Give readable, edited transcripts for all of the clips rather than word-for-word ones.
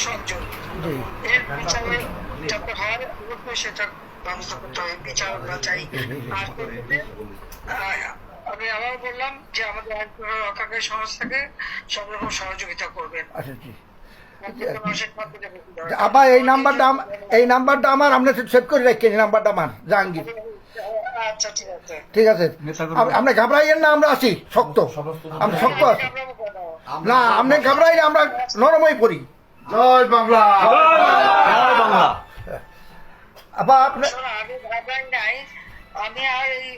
সজ্জন এর বিচারে যাতে হয় অবশ্যই সেটা ব্যবস্থা করতে হবে, বিচার আমরা চাই। আর আমি আবার বললাম যে আমাদের আইন রক্ষাকারী সংস্থাকে সব রকম সহযোগিতা করবেন। আবার এই নাম্বারটা আমার আপনি সেভ করে রাখেন, এই নাম্বারটা আমার জাহাঙ্গীর। আচ্ছা ঠিক আছে, ঠিক আছে, আপনি ঘাবড়াইয়েন না, আমরা আছি শক্ত, আমরা শক্ত আছি না, আপনি ঘাবড়াইলে আমরা নরমই পড়ি। জয় বাংলা, জয় বাংলা। আবার আপনি আমি ভাবলাম নাই, আমি আর এই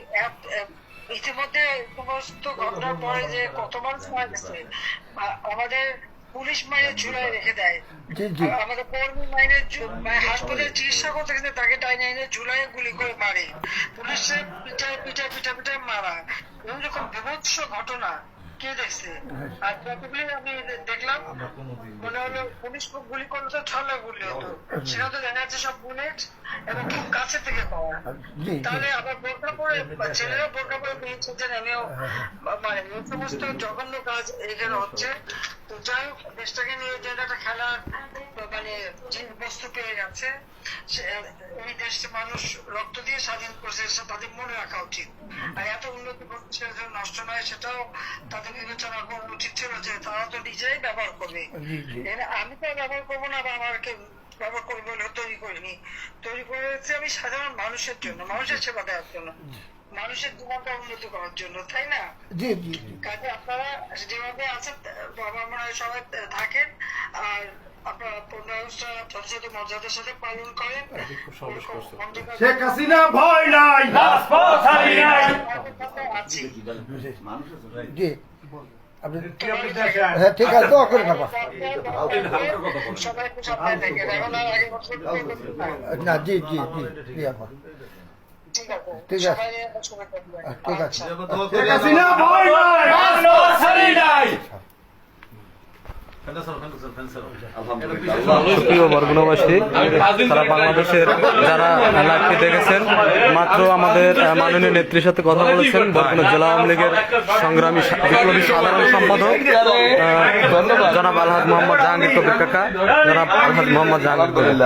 ইতিমধ্যে সমস্ত ঘটনার পরে যে কত মানুষ মারা গেছে, আমাদের পুলিশ মাইনে ঝুলাই রেখে দেয়, আমাদের কর্মী মাইনে হাসপাতালে চিকিৎসা করতে গেছে তাকে টাইনে এনে ঝুলাই গুলি করে মারে, পুলিশের পিঠায় পিঠায় পিঠা পিঠা মারা, এরকম যখন বিভৎস ঘটনা কে দেখছে? আর যতগুলি আমি দেখলাম মনে হলো পুলিশ গুলি করলে তো ছলা গুলি হতো, সেটা তো দেখা যাচ্ছে সব বুলেট এবং খুব কাছে থেকে পাওয়া। তাহলে আবার বোরকা পরে ছেলেরা বোরকা পরে পেয়েছে যে নেমেও মানে এই সমস্ত জঘন্য কাজ এখানে হচ্ছে। তো যাই হোক, দেশটাকে নিয়ে যে একটা খেলার মানে বস্তু পেয়ে গেছে, এই দেশে মানুষ রক্ত দিয়ে স্বাধীন করছে, তাদের মনে রাখা উচিত। আর এত উন্নতি করছে নষ্ট নয়, সেটাও তাদের বিবেচনা করা উচিত ছিল যে তারা তো নিজেই ব্যবহার করবে। আমি তো ব্যবহার করবো না, বা আমাকে ব্যবহার করবো বলে তৈরি করিনি, তৈরি করেছি আমি সাধারণ মানুষের জন্য, মানুষের সেবা দেওয়ার জন্য, মানুষের জীবনটা উন্নতি করার জন্য, তাই না? কাজে আপনারা যেভাবে আছেন বাবা মারা সবাই থাকেন, আর আপনারা 15 আগস্টটা যথাযথ মর্যাদার সাথে পালন করেন। শেখ হাসিনা ভয় নাই, রাজপথ ছাড়ি নাই। আছি হ্যাঁ ঠিক আছে, দোয়া করে নেবা। সবাই একটু সাবধানে থাকেন, এখন আর আগে বছর না জি জি জি জি আপা, ঠিক আছে, ঠিক আছে, সবাই শুভেচ্ছা দিবেন। ঠিক আছে। শেখ হাসিনা ভয় নাই, রাজপথ ছাড়ি নাই। প্রিয় বরগুনাবাসী, সারা বাংলাদেশের যারা লাইভটি দেখেছেন, মাত্র আমাদের মাননীয় নেত্রীর সাথে কথা বলেছেন বরগুনা জেলা আওয়ামী লীগের সংগ্রামী বিপ্লবী সাধারণ সম্পাদক জনাব আলহাজ মোহাম্মদ জাহাঙ্গীর কবির কাকা, জনাব আলহাজ মোহাম্মদ জাহাঙ্গীর কবির।